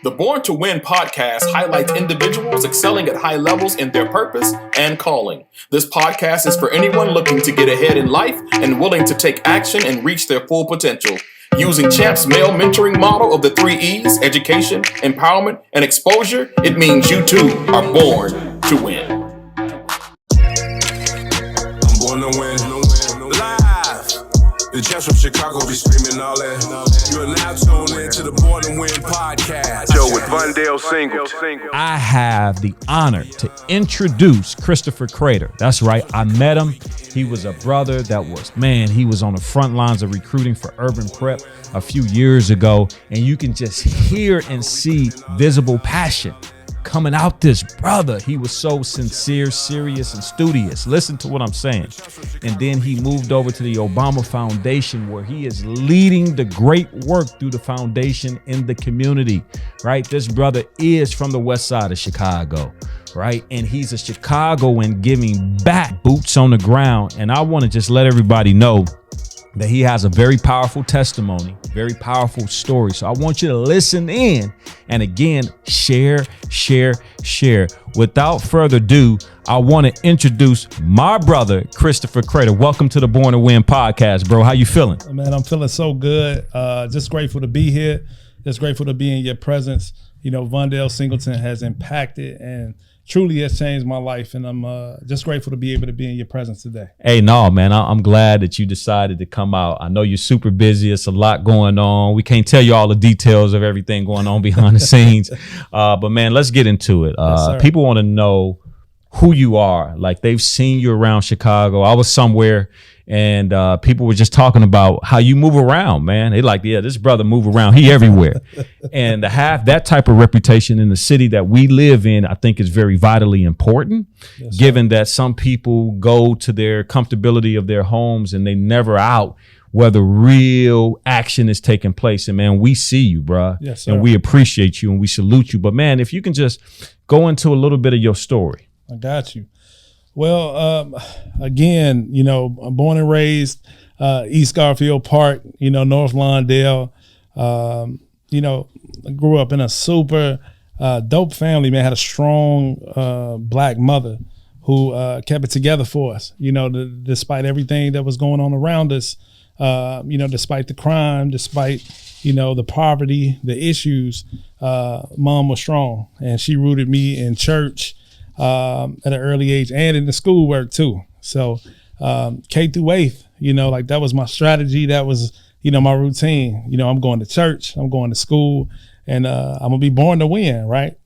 The Born to Win podcast highlights individuals excelling at high levels in their purpose and calling. This podcast is for anyone looking to get ahead in life and willing to take action and reach their full potential. Using Champ's male mentoring model of the 3 E's, education, empowerment, and exposure, it means you too are born to win. I'm born to win. Live. The Chaps from Chicago be screaming all that. You are now tuned in to the Born to Win podcast. Show with Vondale Singleton. I have the honor to introduce Christopher Crater. That's right, I met him. He was a brother that was, he was on the front lines of recruiting for Urban Prep a few years ago. And you can just hear and see visible passion coming out this brother. He was so sincere, serious, and studious. Listen to what I'm saying. And then he moved over to the Obama Foundation, where he is leading the great work through the foundation in the community, right? This brother is from the west side of Chicago, right? And he's a Chicagoan giving back, boots on the ground. And I want to just let everybody know that he has a very powerful testimony, very powerful story. So I want you to listen in and again, share. Without further ado, I want to introduce my brother, Christopher Crater. Welcome to the Born to Win podcast, bro. How you feeling? Man, I'm feeling so good. Just grateful to be here. Just grateful to be in your presence. You know, Vondale Singleton has impacted and truly has changed my life, and I'm just grateful to be able to be in your presence today. Hey, no, man, I'm glad that you decided to come out. I know you're super busy. It's a lot going on. We can't tell you all the details of everything going on behind the scenes, but man, let's get into it. Yes, people want to know who you are. Like, they've seen you around Chicago. I was somewhere and people were just talking about how you move around, man. They like, yeah, this brother move around. He everywhere. And to have that type of reputation in the city that we live in, I think is very vitally important, given that some people go to their comfortability of their homes and they never out where the real action is taking place. And man, we see you, bro. Yes, sir. And we appreciate you and we salute you. But man, if you can just go into a little bit of your story. I got you. Well, again, you know, I'm born and raised East Garfield Park, you know, North Lawndale. You know, I grew up in a super dope family, man. Had a strong black mother who kept it together for us, you know, despite everything that was going on around us, you know, despite the crime, despite, you know, the poverty, the issues, mom was strong. And she rooted me in church at an early age and in the schoolwork too. So K through 8th, you know, like that was my strategy. That was, you know, my routine. You know, I'm going to church, I'm going to school, and I'm gonna be born to win, right?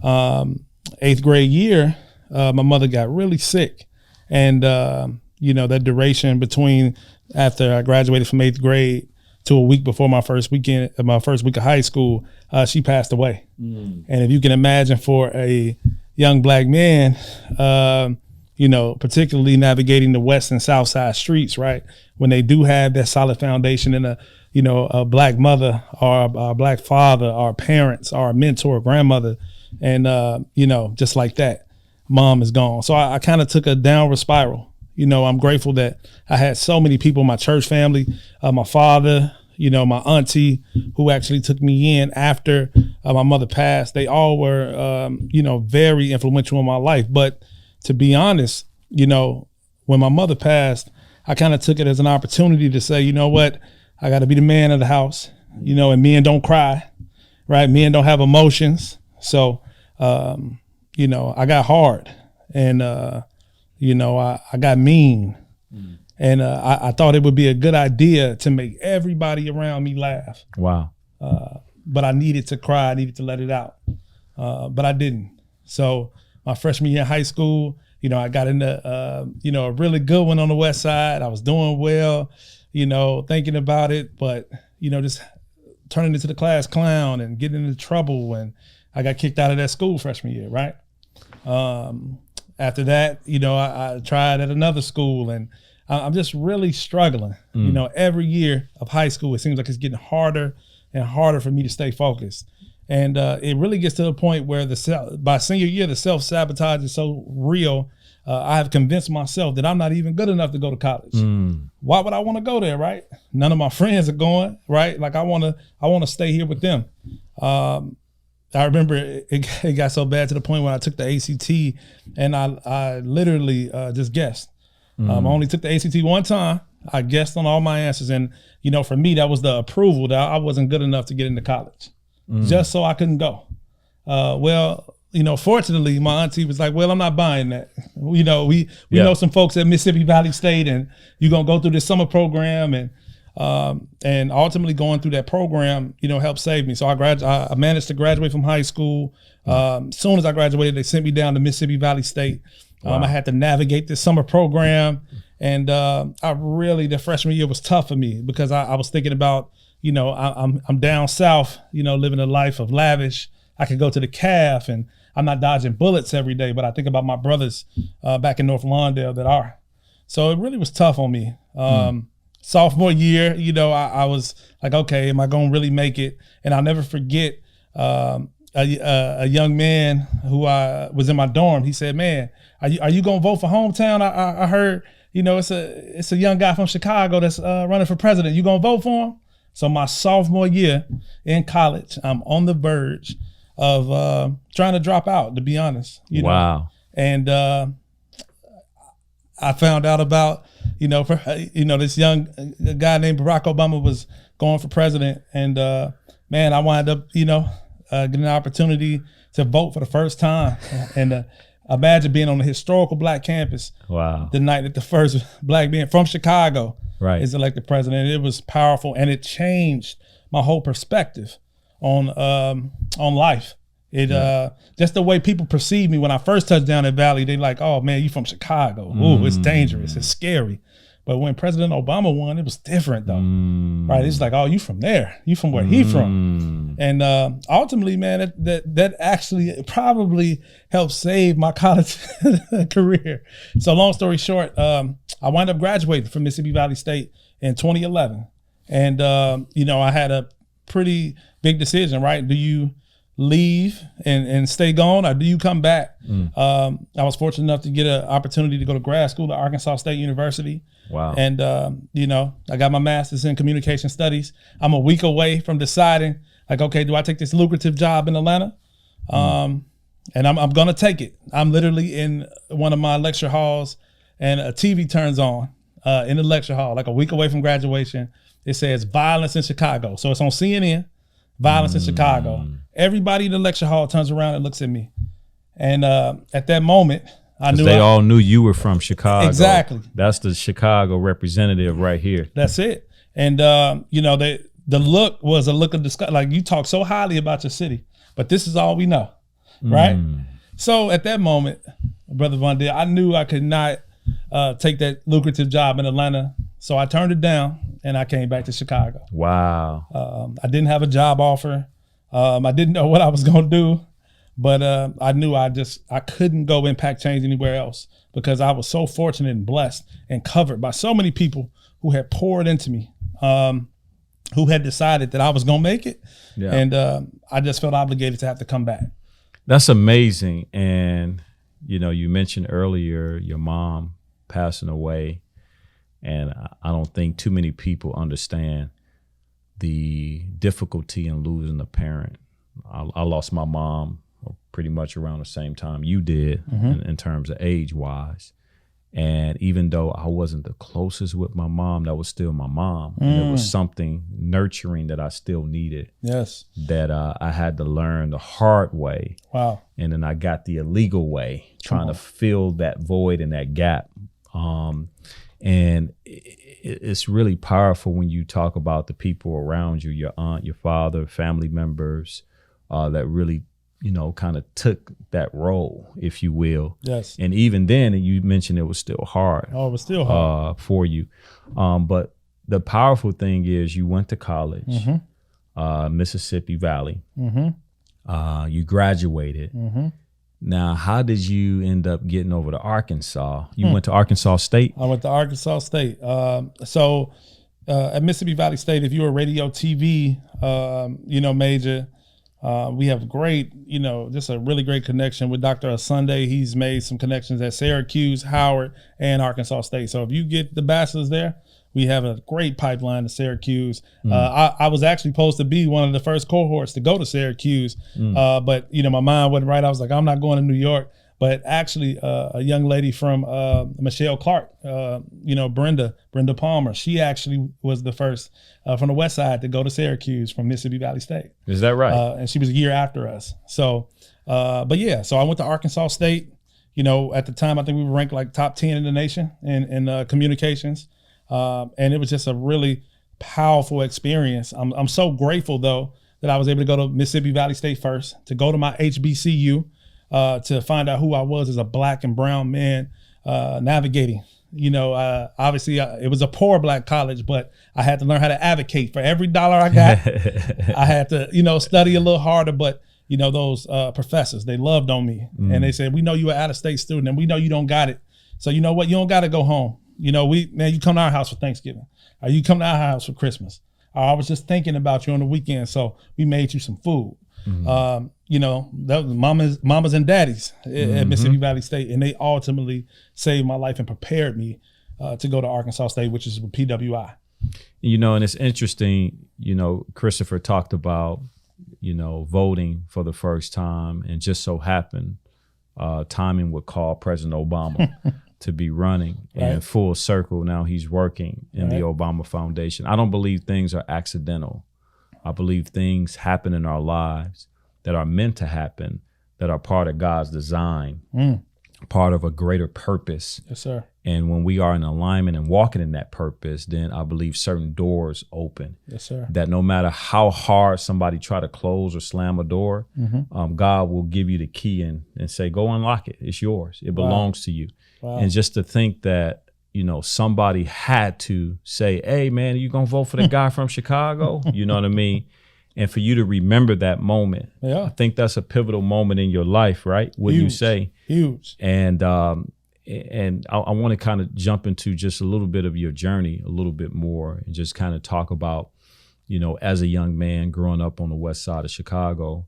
8th grade year, my mother got really sick. And, you know, that duration between after I graduated from 8th grade to a week before my first week of high school, she passed away. And if you can imagine, for a young black man, you know, particularly navigating the West and Southside streets, right? When they do have that solid foundation in a, you know, a black mother or a black father, our parents, our mentor, grandmother, and, you know, just like that, mom is gone. So I kind of took a downward spiral. You know, I'm grateful that I had so many people in my church family, my father, you know, my auntie, who actually took me in after my mother passed. They all were, you know, very influential in my life. But to be honest, you know, when my mother passed, I kind of took it as an opportunity to say, you know what, I got to be the man of the house, you know, and men don't cry, right? Men don't have emotions. So, you know, I got hard and, you know, I got mean. And I thought it would be a good idea to make everybody around me laugh. Wow. But I needed to cry. I needed to let it out. But I didn't. So my freshman year in high school, you know, I got into, you know, a really good one on the west side. I was doing well, you know, thinking about it, but, you know, just turning into the class clown and getting into trouble. And I got kicked out of that school freshman year, right? After that, you know, I tried at another school, and I'm just really struggling. You know, every year of high school, it seems like it's getting harder and harder for me to stay focused. And it really gets to the point where by senior year, the self-sabotage is so real. I have convinced myself that I'm not even good enough to go to college. Why would I want to go there, right? None of my friends are going, right? Like I want to stay here with them. I remember it got so bad to the point when I took the ACT and I literally just guessed. I only took the ACT one time. I guessed on all my answers. And, you know, for me, that was the approval that I wasn't good enough to get into college, just so I couldn't go. Well, you know, fortunately, my auntie was like, well, I'm not buying that. You know, we know some folks at Mississippi Valley State, and you're going to go through this summer program. And ultimately going through that program, you know, helped save me. So I managed to graduate from high school. As soon as I graduated, they sent me down to Mississippi Valley State. I had to navigate this summer program. And the freshman year was tough for me because I was thinking about, you know, I'm down south, you know, living a life of lavish. I could go to the CAF and I'm not dodging bullets every day, but I think about my brothers back in North Lawndale that are. So it really was tough on me. Sophomore year, you know, I was like, okay, am I going to really make it? And I'll never forget a young man who was in my dorm. He said, man, are you going to vote for hometown? I heard, you know, it's a young guy from Chicago that's running for president. You going to vote for him? So my sophomore year in college, I'm on the verge of trying to drop out, to be honest. You know? And I found out about, this young guy named Barack Obama was going for president. And man, I wound up, getting an opportunity to vote for the first time. And imagine being on a historical Black campus. Wow. The night that the first Black man from Chicago is elected president. It was powerful, and it changed my whole perspective on life. Just the way people perceive me when I first touched down at Valley, they like, oh man, you from Chicago. Ooh, it's dangerous, it's scary. But when President Obama won, it was different though. Right? It's like, oh, you from there. You from where he from. And ultimately, man, that actually probably helped save my college career. So long story short, I wound up graduating from Mississippi Valley State in 2011. And I had a pretty big decision, right? Do you leave and stay gone, or do you come back? I was fortunate enough to get an opportunity to go to grad school at Arkansas State University. Wow. And I got my master's in communication studies. I'm a week away from deciding, like, okay, do I take this lucrative job in Atlanta? And I'm gonna take it. I'm literally in one of my lecture halls, and a TV turns on in the lecture hall, like a week away from graduation. It says violence in Chicago. So it's on CNN, violence in Chicago. Everybody in the lecture hall turns around and looks at me. And at that moment, I knew they all knew you were from Chicago. Exactly. That's the Chicago representative right here. That's it. And the look was a look of disgust. Like, you talk so highly about your city, but this is all we know, right? So at that moment, Brother Vondale, I knew I could not take that lucrative job in Atlanta. So I turned it down and I came back to Chicago. Wow. I didn't have a job offer. I didn't know what I was going to do, but I knew I couldn't go impact change anywhere else, because I was so fortunate and blessed and covered by so many people who had poured into me, who had decided that I was going to make it. Yeah. And I just felt obligated to have to come back. That's amazing. And, you mentioned earlier your mom passing away, and I don't think too many people understand the difficulty in losing a parent. I lost my mom pretty much around the same time you did, in terms of age-wise. And even though I wasn't the closest with my mom, that was still my mom. And there was something nurturing that I still needed. Yes. That I had to learn the hard way. Wow. And then I got the illegal way, trying to fill that void and that gap. And it's really powerful when you talk about the people around you, your aunt, your father, family members, that really, kind of took that role, if you will. Yes. And even then, you mentioned it was still hard. Oh, it was still hard for you. But the powerful thing is you went to college, Mississippi Valley. You graduated. Now, how did you end up getting over to Arkansas? You went to Arkansas State? I went to Arkansas State. So at Mississippi Valley State, if you're a radio TV, major, we have great, just a really great connection with Dr. Sunday. He's made some connections at Syracuse, Howard, and Arkansas State. So if you get the bachelor's there, We have a great pipeline to Syracuse. I was actually supposed to be one of the first cohorts to go to Syracuse, but my mind wasn't right. I was like, I'm not going to New York. But actually, a young lady from Michelle Clark, Brenda Palmer, she actually was the first from the West Side to go to Syracuse from Mississippi Valley State. Is that right? And she was a year after us. So, so I went to Arkansas State. At the time, I think we were ranked like top 10 in the nation in communications. And it was just a really powerful experience. I'm so grateful, though, that I was able to go to Mississippi Valley State first, to go to my HBCU, to find out who I was as a Black and brown man navigating. Obviously, it was a poor Black college, but I had to learn how to advocate for every dollar I got. I had to, study a little harder, but those professors, they loved on me. And they said, we know you're an out-of-state student and we know you don't got it. So you know what? You don't got to go home. You come to our house for Thanksgiving, or you come to our house for Christmas. Or I was just thinking about you on the weekend, so we made you some food. That was mamas and daddies at Mississippi Valley State, and they ultimately saved my life and prepared me to go to Arkansas State, which is with PWI. And it's interesting, Christopher talked about, voting for the first time, and just so happened, timing would call President Obama to be running, and full circle. Now he's working in the Obama Foundation. I don't believe things are accidental. I believe things happen in our lives that are meant to happen, that are part of God's design, part of a greater purpose. Yes, sir. And when we are in alignment and walking in that purpose, then I believe certain doors open. Yes, sir. That no matter how hard somebody try to close or slam a door, God will give you the key and say, go unlock it. It's yours. It belongs to you. Wow. And just to think that, somebody had to say, hey, man, are you going to vote for the guy from Chicago? You know what I mean? And for you to remember that moment, I think that's a pivotal moment in your life, right? Wouldn't you say? Huge. And I want to kind of jump into just a little bit of your journey a little bit more, and just kind of talk about, as a young man growing up on the west side of Chicago,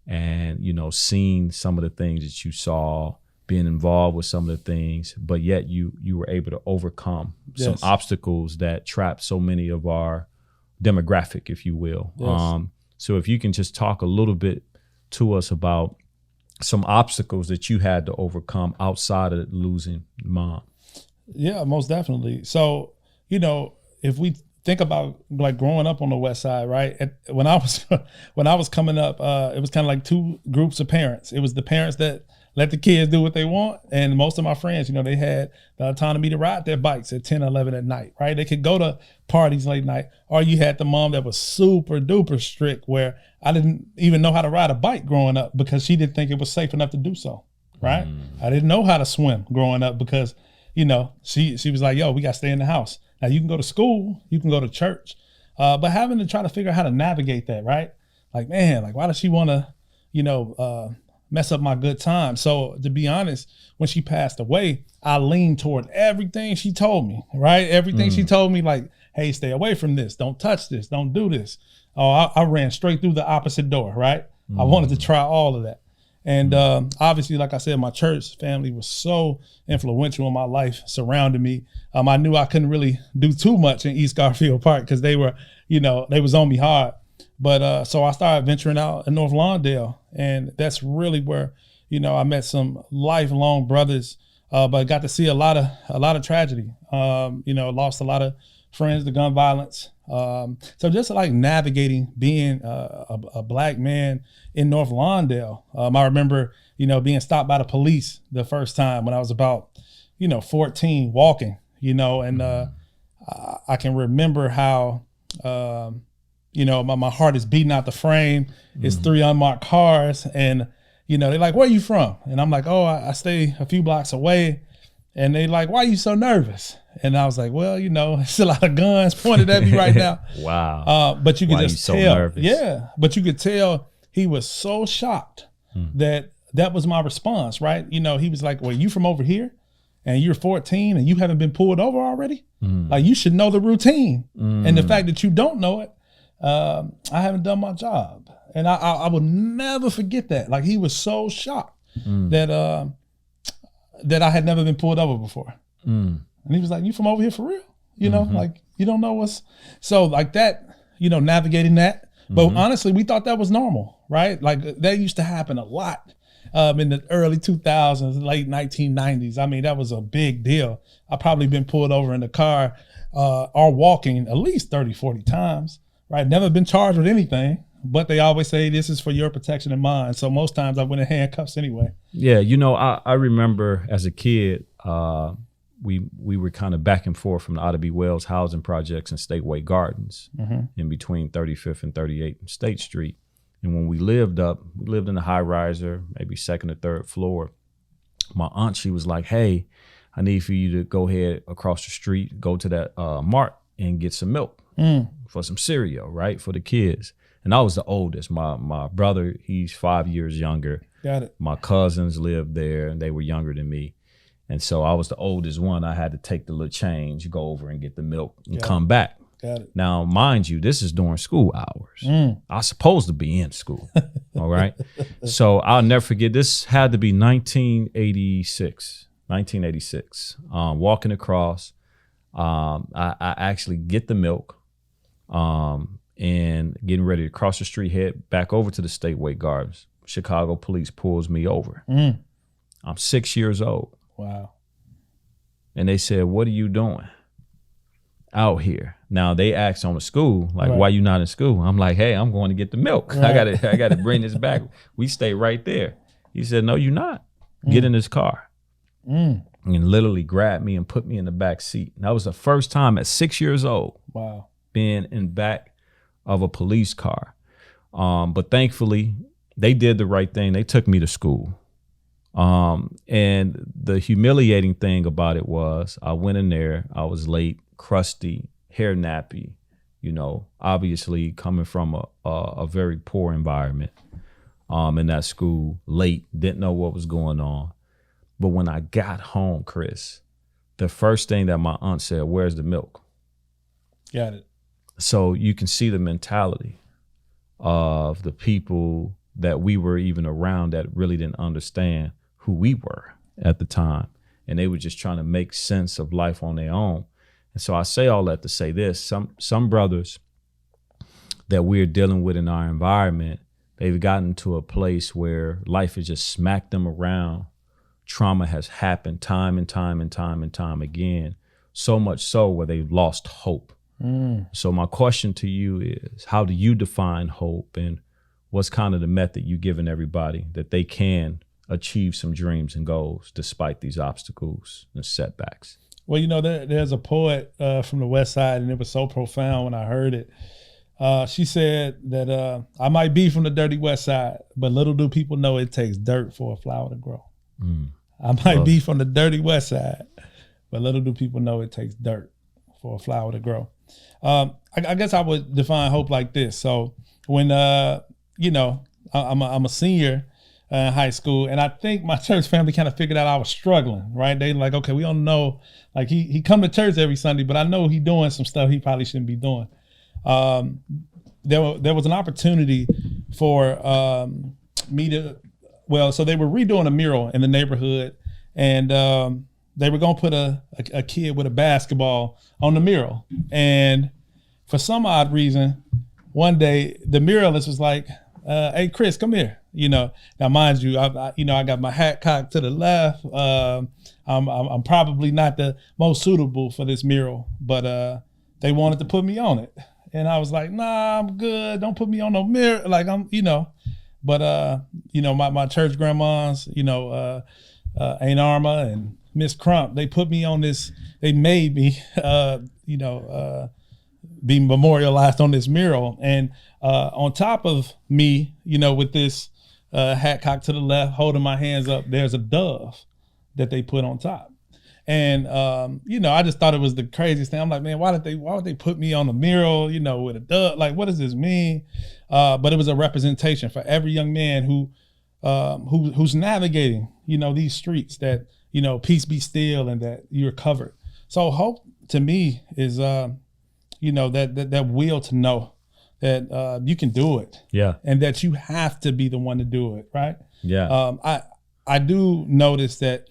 and, seeing some of the things that you saw, being involved with some of the things, but yet you were able to overcome some obstacles that trapped so many of our demographic, if you will. Yes. So if you can just talk a little bit to us about some obstacles that you had to overcome outside of losing mom. Yeah, most definitely. So, if we think about like growing up on the west side, right? When I was coming up, it was kind of like two groups of parents. It was the parents that let the kids do what they want. And most of my friends, they had the autonomy to ride their bikes at 10, 11 at night, right? They could go to parties late night. Or you had the mom that was super duper strict, where I didn't even know how to ride a bike growing up because she didn't think it was safe enough to do so, right? I didn't know how to swim growing up because, she was like, yo, we got to stay in the house. Now you can go to school, you can go to church, but having to try to figure out how to navigate that, right? Like, man, like why does she want to, mess up my good time? So to be honest, when she passed away, I leaned toward everything she told me, right? Everything she told me, like, hey, stay away from this. Don't touch this. Don't do this. Oh, I ran straight through the opposite door, right? I wanted to try all of that. And obviously, like I said, my church family was so influential in my life, surrounding me. I knew I couldn't really do too much in East Garfield Park because they were, they was on me hard. But so I started venturing out in North Lawndale, and that's really where, I met some lifelong brothers, but got to see a lot of tragedy. Lost a lot of friends to gun violence. So just like navigating being a Black man in North Lawndale. I remember, being stopped by the police the first time when I was about, 14, walking, and I can remember how, my heart is beating out the frame. It's 3 unmarked cars, and they're like, "Where are you from?" And I'm like, "Oh, I stay a few blocks away." And they like, "Why are you so nervous?" And I was like, "Well, it's a lot of guns pointed at me right now." Wow. But you could just tell. Nervous? Yeah. But you could tell he was so shocked that was my response, right? He was like, "Well, you from over here and you're 14 and you haven't been pulled over already? Like, you should know the routine. And the fact that you don't know it, I haven't done my job." And I will never forget that. Like, he was so shocked that I had never been pulled over before. And he was like, "You from over here for real?" Like, You don't know what's, so like that, navigating that. But honestly, we thought that was normal, right? Like that used to happen a lot in the early 2000s, late 1990s. I mean, that was a big deal. I've probably been pulled over in the car or walking at least 30, 40 times, right? Never been charged with anything, but they always say this is for your protection and mine. So most times I went in handcuffs anyway. Yeah, I remember as a kid, we were kind of back and forth from the Otta B. Wells housing projects and Stateway Gardens in between 35th and 38th and State Street. And when we lived in a high riser, maybe second or third floor. My aunt, she was like, hey, I need for you to go ahead across the street, go to that mart and get some milk for some cereal, right, for the kids. And I was the oldest. My brother, he's 5 years younger. Got it. My cousins lived there and they were younger than me. And so I was the oldest one. I had to take the little change, go over and get the milk and come back. Got it. Now, mind you, this is during school hours. I was supposed to be in school. All right. So I'll never forget. This had to be 1986. Walking across, I actually get the milk and getting ready to cross the street, head back over to the Stateway Gardens. Chicago police pulls me over. I'm 6 years old. Wow. And they said, what are you doing out here? Now they asked on the school, like, why you not in school? I'm like, hey, I'm going to get the milk. Right. I gotta bring this back. We stay right there. He said, no, you're not. Get in this car. And literally grabbed me and put me in the back seat. And that was the first time at 6 years old. Wow. Being in back of a police car. But thankfully, they did the right thing. They took me to school. And the humiliating thing about it was I went in there, I was late, crusty, hair nappy, obviously coming from a very poor environment in that school, late, didn't know what was going on. But when I got home, Chris, the first thing that my aunt said, where's the milk? Got it. So you can see the mentality of the people that we were even around that really didn't understand who we were at the time. And they were just trying to make sense of life on their own. And so I say all that to say this, some brothers that we're dealing with in our environment, they've gotten to a place where life has just smacked them around. Trauma has happened time and time and time and time again, so much so where they've lost hope. So my question to you is, how do you define hope, and what's kind of the method you're giving everybody that they can achieve some dreams and goals despite these obstacles and setbacks? Well, there's a poet from the West Side, and it was so profound when I heard it. She said that I might be from the dirty West Side, but little do people know it takes dirt for a flower to grow. I might be from the dirty West Side, but little do people know it takes dirt for a flower to grow. I guess I would define hope like this. So when, I'm a senior in high school, and I think my church family kind of figured out I was struggling, right? They like, okay, we don't know. Like he come to church every Sunday, but I know he doing some stuff he probably shouldn't be doing. There was an opportunity for me to, so they were redoing a mural in the neighborhood, and they were gonna put a kid with a basketball on the mural. And for some odd reason, one day the muralist was like, hey, Chris, come here. Now mind you, I got my hat cocked to the left. I'm probably not the most suitable for this mural, but they wanted to put me on it. And I was like, nah, I'm good. Don't put me on no mural. Like but my church grandmas, Aunt Arma and Miss Crump, they put me on this, they made me, be memorialized on this mural. And on top of me, with this hat cocked to the left, holding my hands up, there's a dove that they put on top. And, I just thought it was the craziest thing. I'm like, man, why would they put me on a mural, with a dove? Like, what does this mean? But it was a representation for every young man who's navigating, these streets, that, peace be still and that you're covered. So hope to me is, that will to know that you can do it. Yeah. And that you have to be the one to do it. Right. Yeah. I do notice that,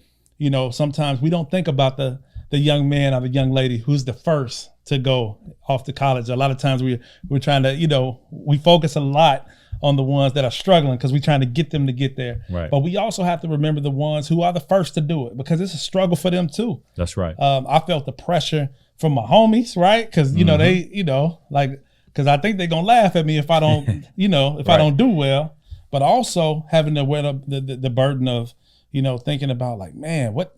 sometimes we don't think about the the young man or the young lady who's the first to go off to college. A lot of times we're trying to, we focus a lot on the ones that are struggling because we're trying to get them to get there. Right. But we also have to remember the ones who are the first to do it, because it's a struggle for them too. That's right. I felt the pressure from my homies, right? Because, they, because I think they're going to laugh at me if I don't, if I don't do well. But also having to wear the burden of, thinking about like, man, what,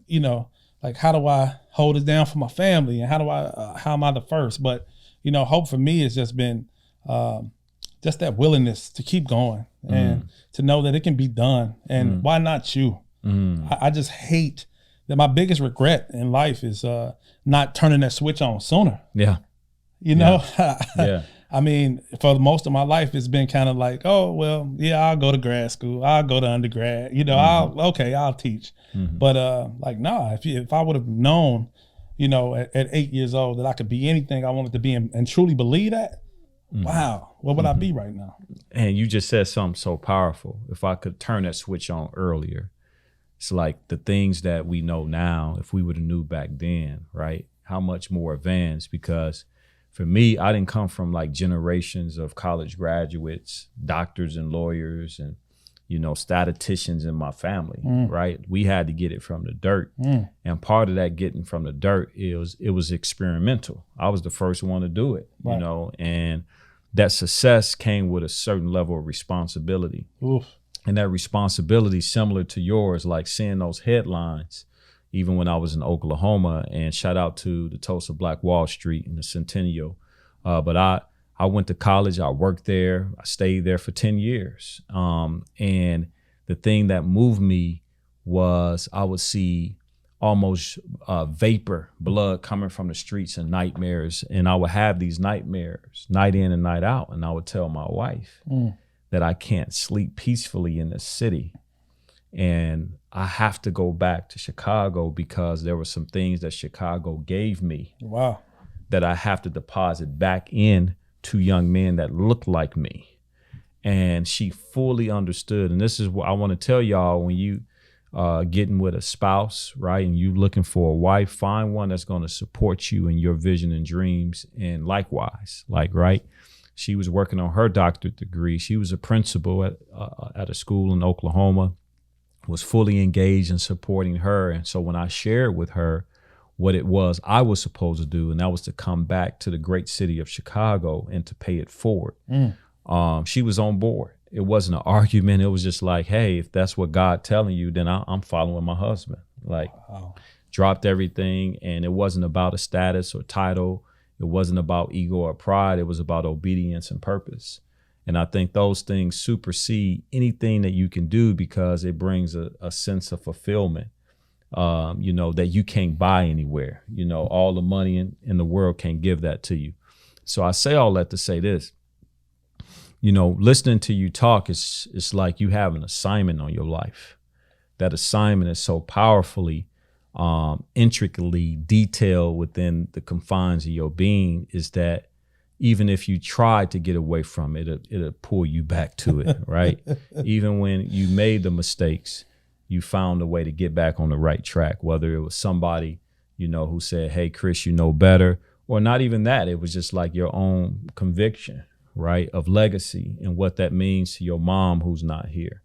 like, how do I hold it down for my family? And how am I the first? But, hope for me has just been just that willingness to keep going and to know that it can be done. And why not you? I just hate that. My biggest regret in life is not turning that switch on sooner. Yeah. Yeah. I mean, for most of my life, it's been kind of like, oh, well, yeah, I'll go to grad school. I'll go to undergrad. I'll teach. But if I would have known, at 8 years old that I could be anything I wanted to be and truly believe that, wow, what would I be right now? And you just said something so powerful. If I could turn that switch on earlier, it's like the things that we know now, if we would have knew back then, right? How much more advanced? Because for me, I didn't come from like generations of college graduates, doctors and lawyers and, statisticians in my family, right? We had to get it from the dirt. And part of that getting from the dirt it was experimental. I was the first one to do it, right. And that success came with a certain level of responsibility. Oof. And that responsibility, similar to yours, like seeing those headlines, even when I was in Oklahoma, and shout out to the Tulsa Black Wall Street and the Centennial. But I went to college, I worked there, I stayed there for 10 years. And the thing that moved me was I would see almost vapor, blood coming from the streets and nightmares. And I would have these nightmares night in and night out. And I would tell my wife that I can't sleep peacefully in the city. And I have to go back to Chicago because there were some things that Chicago gave me. Wow. That I have to deposit back in to young men that look like me. And she fully understood. And this is what I want to tell y'all: when you getting with a spouse, right, and you looking for a wife, find one that's going to support you in your vision and dreams. And likewise, right, she was working on her doctorate degree. She was a principal at a school in Oklahoma, was fully engaged in supporting her. And so when I shared with her what it was I was supposed to do, and that was to come back to the great city of Chicago and to pay it forward, she was on board. It wasn't an argument. It was just like, hey, if that's what God telling you, then I'm following my husband. Like, wow. Dropped everything. And it wasn't about a status or title. It wasn't about ego or pride. It was about obedience and purpose. And I think those things supersede anything that you can do, because it brings a sense of fulfillment, that you can't buy anywhere. All the money in the world can't give that to you. So I say all that to say this. Listening to you talk, it's like you have an assignment on your life. That assignment is so powerfully, intricately detailed within the confines of your being, is that even if you try to get away from it, it'll pull you back to it, right? Even when you made the mistakes, you found a way to get back on the right track, whether it was somebody, who said, hey, Chris, you know better, or not even that. It was just like your own conviction, right, of legacy and what that means to your mom who's not here.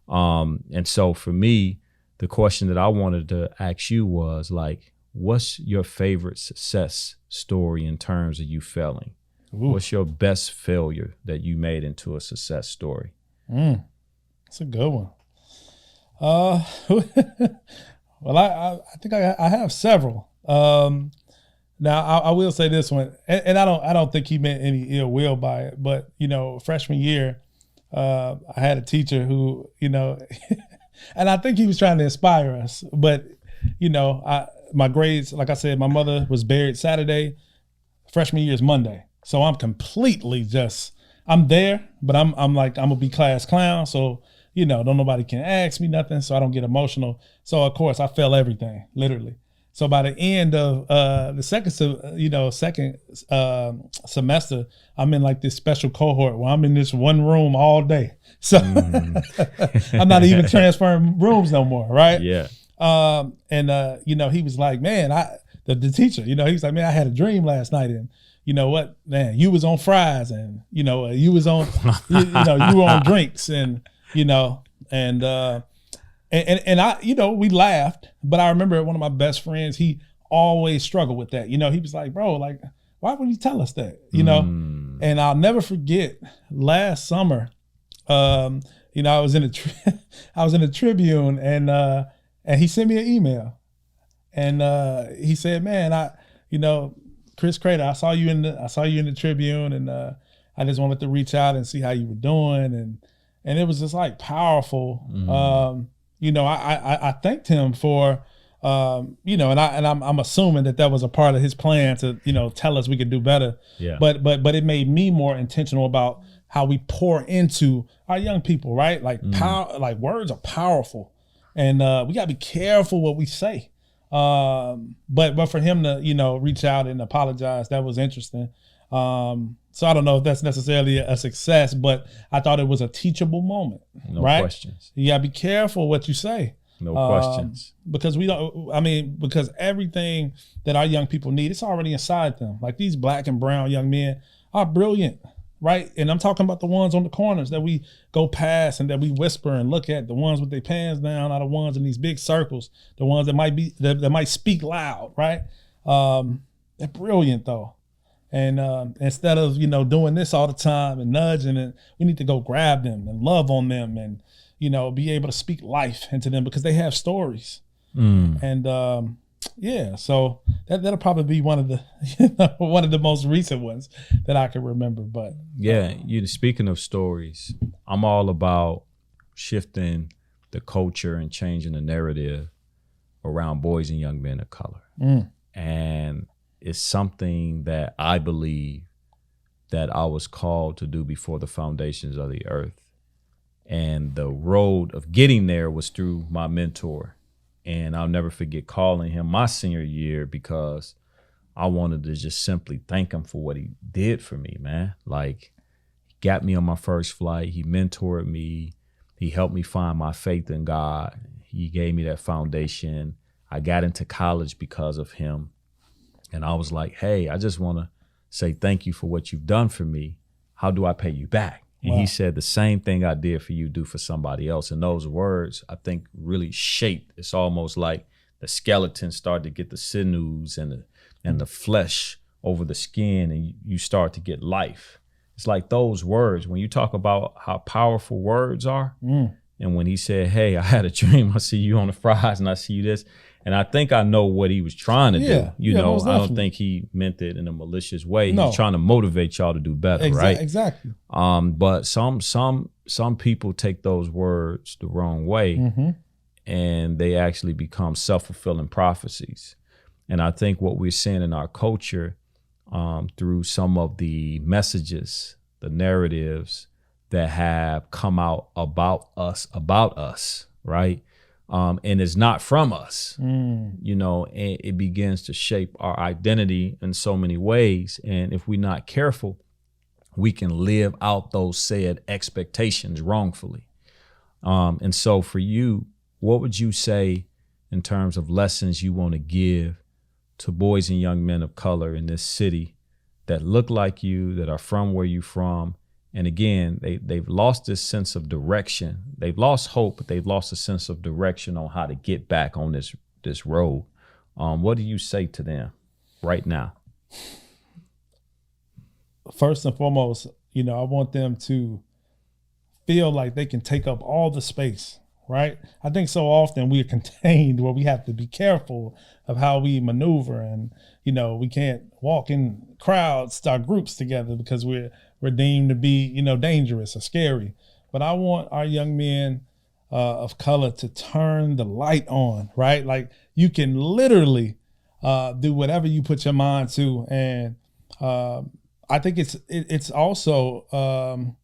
And so for me, the question that I wanted to ask you was like, what's your favorite success story in terms of you failing? Ooh. What's your best failure that you made into a success story? That's a good one. Well, I think I have several. Now I will say this one, and I don't think he meant any ill will by it, but freshman year, I had a teacher who, and I think he was trying to inspire us, but my grades, like I said, my mother was buried Saturday, freshman year is Monday. So I'm completely I'm there, but I'm gonna be class clown. So, don't nobody can ask me nothing. So I don't get emotional. So of course I fail everything, literally. So by the end of the second semester, I'm in like this special cohort where I'm in this one room all day. So I'm not even transferring rooms no more, right? Yeah. He was like, man, the teacher. You know, he was like, man, I had a dream last night, and you know what, man, you was on fries, and you know, you was on, you were on drinks, and you know, and I, you know, we laughed, but I remember one of my best friends, he always struggled with that. You know, he was like, bro, like, why would you tell us that? You know, and I'll never forget last summer. You know, I was in a Tribune, and he sent me an email, and he said, man, you know, Chris Crater, I saw you in the Tribune, and I just wanted to reach out and see how you were doing, and it was just like powerful. You know, I thanked him for, you know, and I'm assuming that was a part of his plan to, you know, tell us we could do better. Yeah. But it made me more intentional about how we pour into our young people, right? Like like words are powerful, and we gotta be careful what we say. But for him to, you know, reach out and apologize, that was interesting. So I don't know if that's necessarily a success, but I thought it was a teachable moment. No right? questions. You gotta be careful what you say. No questions. Because because everything that our young people need, it's already inside them. Like these black and brown young men are brilliant, right? And I'm talking about the ones on the corners that we go past and that we whisper and look at, the ones with their pants down, are the ones in these big circles, the ones that might speak loud, right? They're brilliant though. And instead of, you know, doing this all the time and nudging, and we need to go grab them and love on them and, you know, be able to speak life into them because they have stories. And yeah, so that'll probably be one of the most recent ones that I can remember. But yeah, speaking of stories, I'm all about shifting the culture and changing the narrative around boys and young men of color. And it's something that I believe that I was called to do before the foundations of the earth. And the road of getting there was through my mentor. And I'll never forget calling him my senior year because I wanted to just simply thank him for what he did for me, man. Like, he got me on my first flight. He mentored me. He helped me find my faith in God. He gave me that foundation. I got into college because of him. And I was like, hey, I just want to say thank you for what you've done for me. How do I pay you back? And he said, the same thing I did for you, do for somebody else. And those words, I think, really shaped. It's almost like the skeleton started to get the sinews and the flesh over the skin, and you start to get life. It's like those words, when you talk about how powerful words are, and when he said, hey, I had a dream, I see you on the fries and I see you this. And I think I know what he was trying to do. You know, I don't think he meant it in a malicious way. No. He's trying to motivate y'all to do better, right? Exactly. But some people take those words the wrong way, and they actually become self-fulfilling prophecies. And I think what we're seeing in our culture through some of the messages, the narratives that have come out about us, right? And it's not from us, you know, and it begins to shape our identity in so many ways. And if we're not careful, we can live out those said expectations wrongfully. And so for you, what would you say in terms of lessons you want to give to boys and young men of color in this city that look like you, that are from where you're from? And again, they've lost this sense of direction. They've lost hope, but they've lost a sense of direction on how to get back on this road. What do you say to them right now? First and foremost, you know, I want them to feel like they can take up all the space, right? I think so often we are contained where we have to be careful of how we maneuver, and, you know, we can't walk in crowds, start groups together because we're deemed to be, you know, dangerous or scary. But I want our young men of color to turn the light on, right? Like, you can literally do whatever you put your mind to. And I think it's also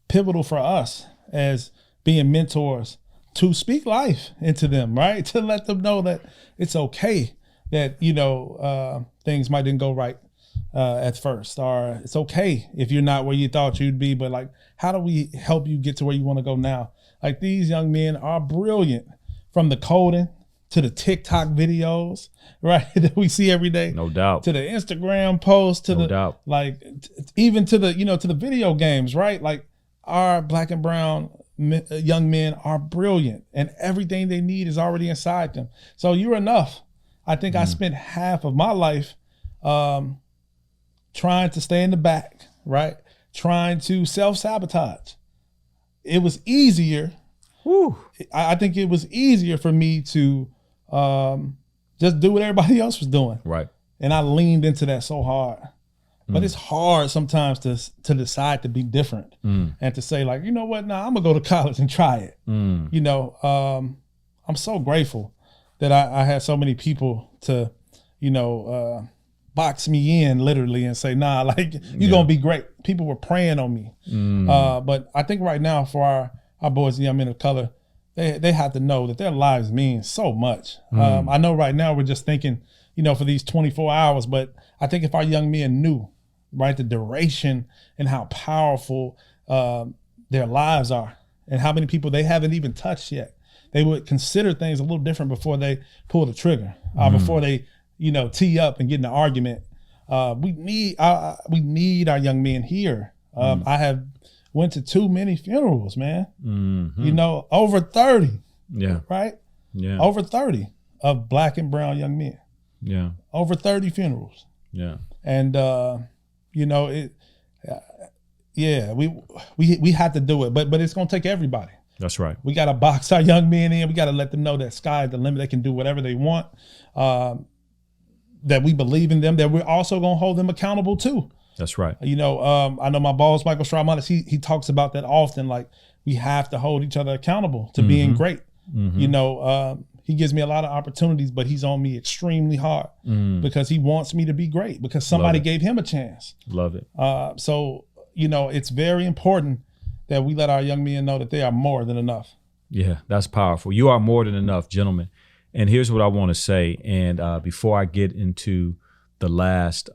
pivotal for us as being mentors to speak life into them, right? To let them know that it's okay that, you know, things might didn't go right at first, or it's okay if you're not where you thought you'd be, but like, how do we help you get to where you want to go now? Like, these young men are brilliant, from the coding to the TikTok videos, right, that we see every day. No doubt. To the Instagram posts, to No doubt. like even to the, to the video games, right? Like our black and brown young men are brilliant and everything they need is already inside them. So you're enough. I think I spent half of my life trying to stay in the back, right? Trying to self-sabotage. It was easier. Whew. I think it was easier for me to just do what everybody else was doing. Right. And I leaned into that so hard. But it's hard sometimes to decide to be different and to say like, you know what, I'm gonna go to college and try it. I'm so grateful that I had so many people to, box me in literally and say, nah, like you're gonna be great. People were praying on me. But I think right now for our boys and young men of color, they have to know that their lives mean so much. I know right now we're just thinking, for these 24 hours, but I think if our young men knew, right, the duration and how powerful their lives are and how many people they haven't even touched yet, they would consider things a little different before they pull the trigger, before they, tee up and get in an argument. We need our young men here. I have went to too many funerals, man. Over 30. Yeah. Right? Yeah. Over 30 of black and brown young men. Yeah. Over 30 funerals. Yeah. And we have to do it, but it's gonna take everybody. That's right. We gotta box our young men in. We gotta let them know that sky is the limit. They can do whatever they want. That we believe in them. That we're also gonna hold them accountable too. That's right. I know my boss, Michael Straumanis, he talks about that often. Like we have to hold each other accountable to being great. He gives me a lot of opportunities, but he's on me extremely hard because he wants me to be great because somebody gave him a chance. Love it. So, it's very important that we let our young men know that they are more than enough. Yeah, that's powerful. You are more than enough, gentlemen. And here's what I want to say. And before I get into the last,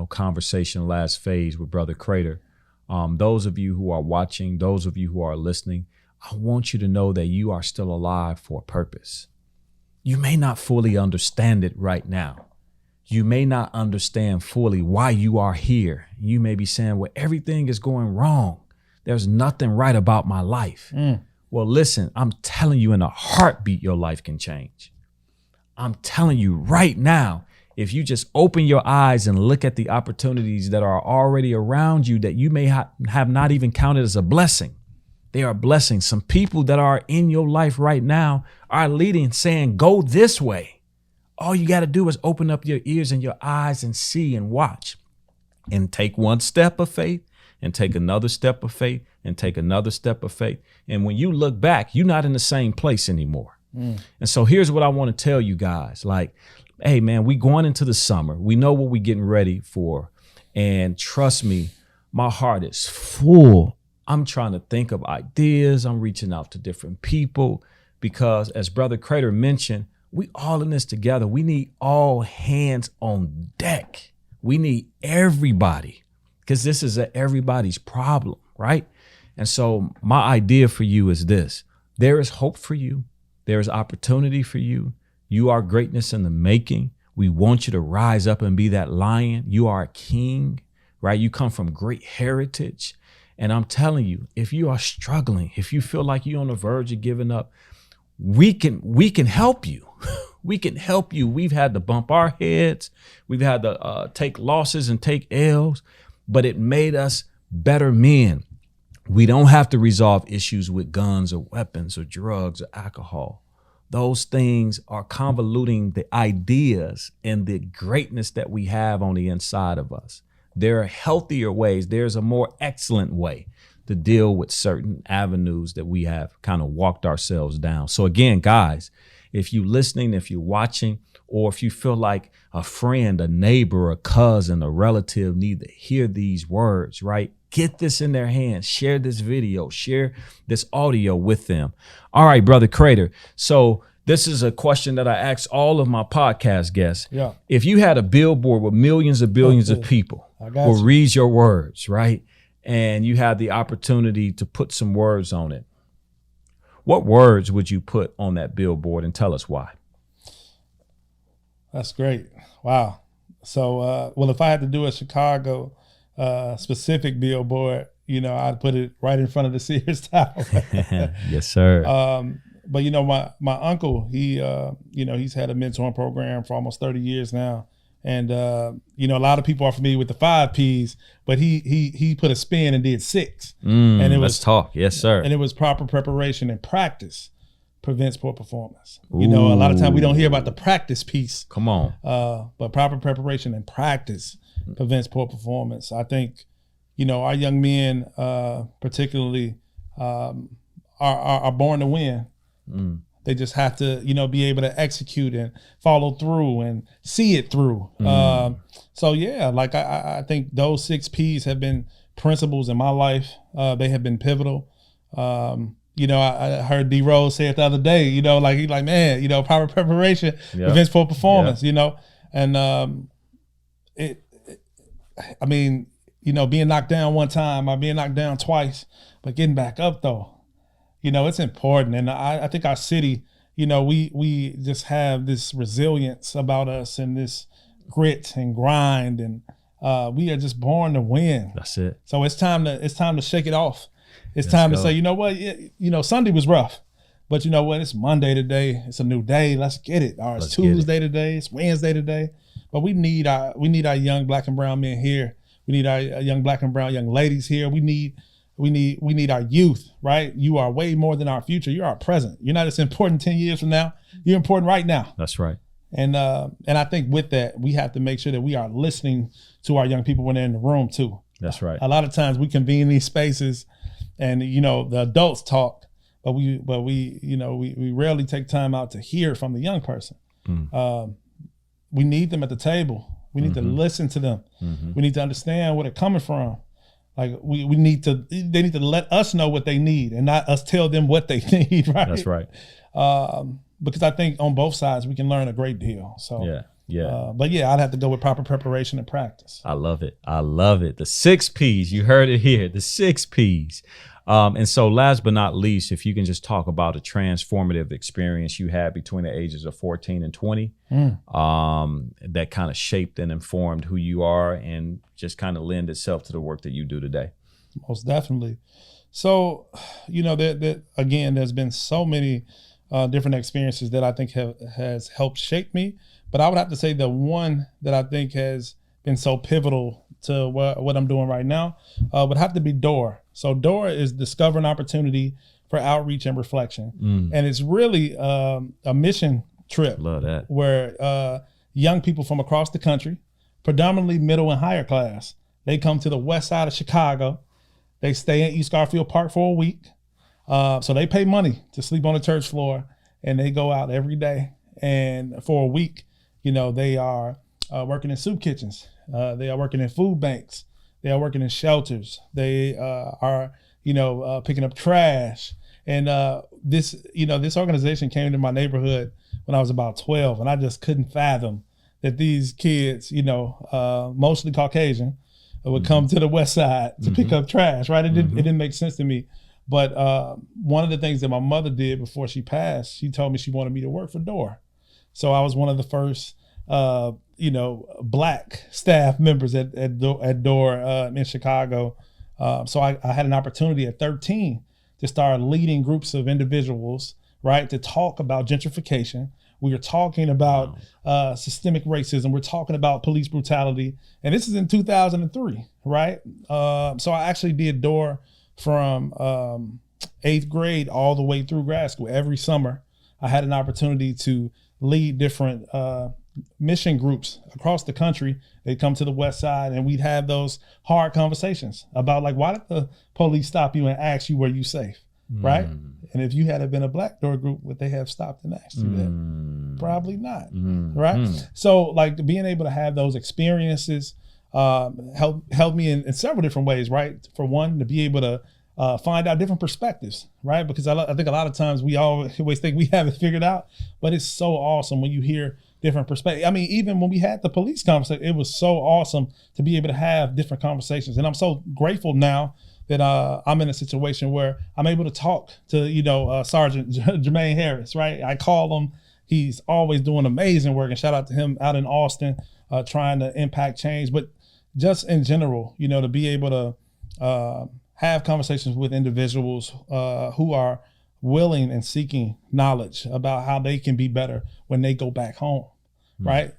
conversation, last phase with Brother Crater, those of you who are watching, those of you who are listening, I want you to know that you are still alive for a purpose. You may not fully understand it right now. You may not understand fully why you are here. You may be saying, well, everything is going wrong. There's nothing right about my life. Well, listen, I'm telling you in a heartbeat, your life can change. I'm telling you right now, if you just open your eyes and look at the opportunities that are already around you that you may have not even counted as a blessing. They are blessings. Some people that are in your life right now are leading, saying, go this way. All you got to do is open up your ears and your eyes and see and watch and take one step of faith and take another step of faith and take another step of faith. And when you look back, you're not in the same place anymore. And so here's what I want to tell you guys. Like, hey, man, we going into the summer. We know what we're getting ready for. And trust me, my heart is full. I'm trying to think of ideas. I'm reaching out to different people because as Brother Crater mentioned, we all in this together. We need all hands on deck. We need everybody because this is everybody's problem, right? And so my idea for you is this. There is hope for you. There is opportunity for you. You are greatness in the making. We want you to rise up and be that lion. You are a king, right? You come from great heritage. And I'm telling you, if you are struggling, if you feel like you're on the verge of giving up, we can help you. We can help you. We've had to bump our heads. We've had to take losses and take L's, but it made us better men. We don't have to resolve issues with guns or weapons or drugs or alcohol. Those things are convoluting the ideas and the greatness that we have on the inside of us. There are healthier ways. There's a more excellent way to deal with certain avenues that we have kind of walked ourselves down. So again, guys, if you're listening, if you're watching, or if you feel like a friend, a neighbor, a cousin, a relative need to hear these words, right? Get this in their hands. Share this video. Share this audio with them. All right, Brother Crater. So this is a question that I ask all of my podcast guests. Yeah. If you had a billboard with millions of billions of people will read your words, right? And you had the opportunity to put some words on it. What words would you put on that billboard and tell us why? That's great. Wow. So, well, if I had to do a Chicago specific billboard, I'd put it right in front of the Sears Tower. Yes, sir. But my uncle, he's had a mentoring program for almost 30 years now. And, a lot of people are familiar with the 5 Ps, but he put a spin and did 6. And let's talk. Yes, sir. And it was proper preparation and practice prevents poor performance. A lot of times we don't hear about the practice piece. Come on. But proper preparation and practice prevents poor performance. I think, our young men, particularly, are born to win. They just have to, be able to execute and follow through and see it through. I think those 6 Ps have been principles in my life. They have been pivotal. I heard D Rose say it the other day, he's like, man, proper preparation prevents poor performance, and being knocked down one time or being knocked down twice, but getting back up though, it's important. And I think our city, we just have this resilience about us and this grit and grind, and we are just born to win. That's it. So it's time to shake it off. It's time to say, you know what, Sunday was rough, but you know what, it's Monday today. It's a new day. Let's get it. Or it's Tuesday today. It's Wednesday today. But we need our young Black and brown men here. We need our young Black and brown young ladies here. We need our youth, right? You are way more than our future. You're our present. You're not as important 10 years from now. You're important right now. That's right. And I think with that, we have to make sure that we are listening to our young people when they're in the room too. That's right. A lot of times we convene these spaces and, the adults talk, but we rarely take time out to hear from the young person. We need them at the table. We need to listen to them. We need to understand where they're coming from. Like they need to let us know what they need and not us tell them what they need, right? That's right. Because I think on both sides we can learn a great deal. So but I'd have to go with proper preparation and practice. I love it. The 6 Ps, you heard it here, the 6 Ps. And so last but not least, if you can just talk about a transformative experience you had between the ages of 14 and 20, that kind of shaped and informed who you are and just kind of lend itself to the work that you do today. Most definitely. So, again, there's been so many different experiences that I think has helped shape me. But I would have to say the one that I think has been so pivotal to what I'm doing right now would have to be DOOR. So DOOR is Discovering Opportunity for Outreach and Reflection. And it's really a mission trip. Love that. Where young people from across the country, predominantly middle and higher class, they come to the west side of Chicago. They stay in East Garfield Park for a week. So they pay money to sleep on the church floor, and they go out every day. And for a week, they are working in soup kitchens. They are working in food banks. They are working in shelters. They are, picking up trash. And this organization came to my neighborhood when I was about 12, and I just couldn't fathom that these kids, mostly Caucasian, would come to the west side to pick up trash, right? It didn't make sense to me. But one of the things that my mother did before she passed, she told me she wanted me to work for DOOR. So I was one of the first, Black staff members at DOOR in Chicago. So I had an opportunity at 13 to start leading groups of individuals, right, to talk about gentrification. We were talking about systemic racism. We're talking about police brutality. And this is in 2003, right? So I actually did DOOR from 8th grade all the way through grad school. Every summer, I had an opportunity to lead different mission groups across the country. They'd come to the west side and we'd have those hard conversations about like, why did the police stop you and ask you were you safe, right? And if you had been a Black DOOR group, would they have stopped and asked you that? Probably not, right? So like being able to have those experiences helped me in several different ways, right? For one, to be able to find out different perspectives, right? Because I think a lot of times we always think we have it figured out, but it's so awesome when you hear different perspectives. I mean, even when we had the police conversation, it was so awesome to be able to have different conversations. And I'm so grateful now that I'm in a situation where I'm able to talk to, Sergeant Jermaine Harris, right? I call him he's always doing amazing work. And shout out to him out in Austin, trying to impact change. But just in general, to be able to have conversations with individuals who are willing and seeking knowledge about how they can be better when they go back home, right?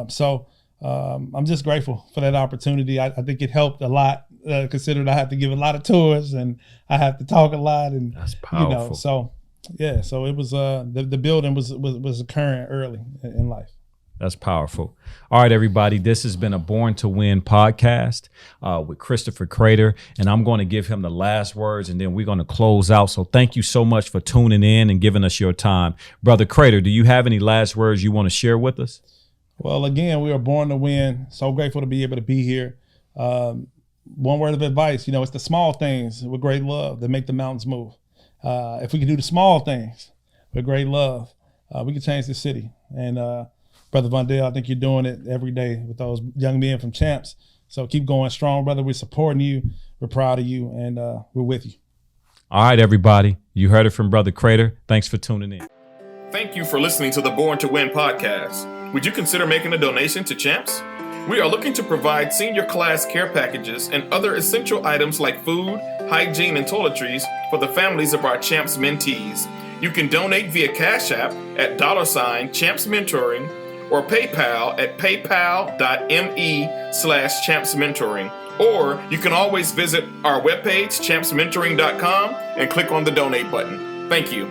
So I'm just grateful for that opportunity. I think it helped a lot, considering I have to give a lot of tours and I have to talk a lot, and That's powerful. so yeah. So it was the building was occurring early in life. That's powerful. All right, everybody. This has been a Born to Win podcast with Christopher Crater, and I'm going to give him the last words, and then we're going to close out. So thank you so much for tuning in and giving us your time. Brother Crater, do you have any last words you want to share with us? Well, again, we are born to win. So grateful to be able to be here. One word of advice, it's the small things with great love that make the mountains move. If we can do the small things with great love, we can change the city. And Brother Vondale, I think you're doing it every day with those young men from Champs. So keep going strong, brother. We're supporting you. We're proud of you, and we're with you. All right, everybody. You heard it from Brother Crater. Thanks for tuning in. Thank you for listening to the Born to Win podcast. Would you consider making a donation to Champs? We are looking to provide senior class care packages and other essential items like food, hygiene, and toiletries for the families of our Champs mentees. You can donate via Cash App at $Champs Mentoring or PayPal at paypal.me/Champs Mentoring. Or you can always visit our webpage, champsmentoring.com, and click on the donate button. Thank you.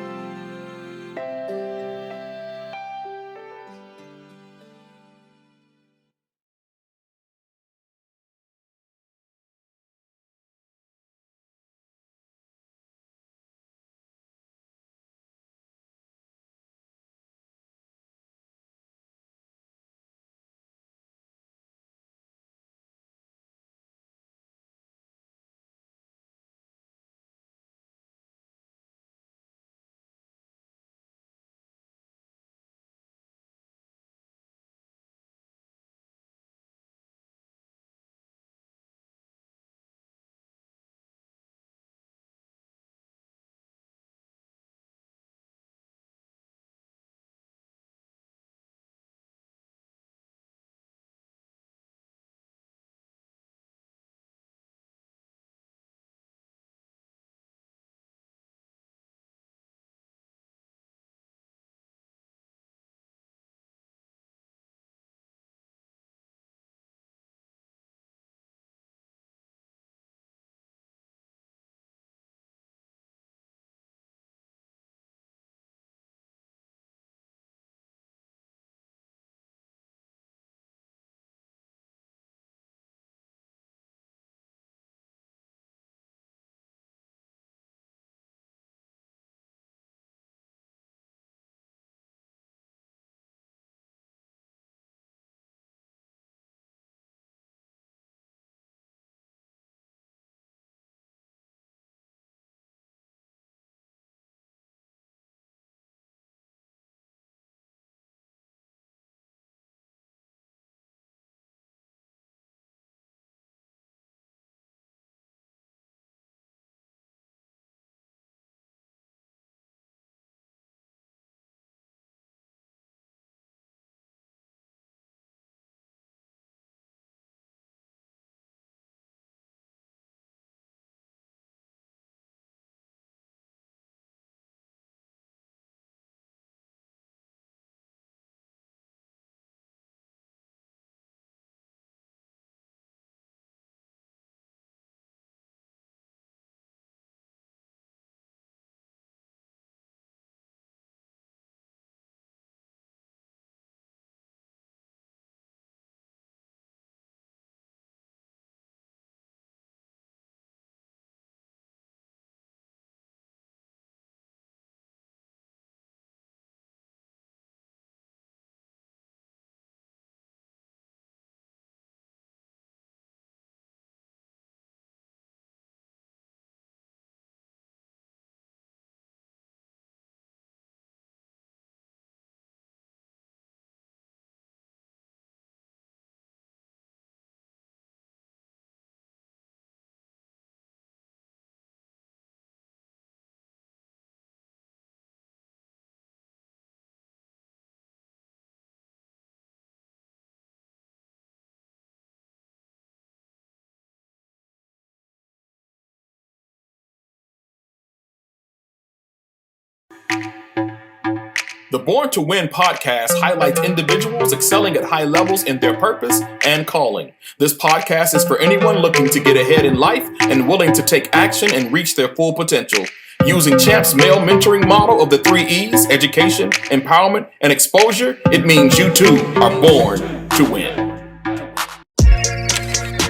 The Born to Win podcast highlights individuals excelling at high levels in their purpose and calling. This podcast is for anyone looking to get ahead in life and willing to take action and reach their full potential. Using Champ's male mentoring model of the 3 E's, education, empowerment, and exposure, it means you too are born to win.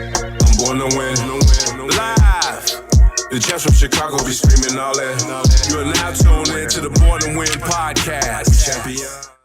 I'm born to win. Live. The Jets from Chicago be screaming all that. You are now tuned in to the Born to Win podcast. Champion.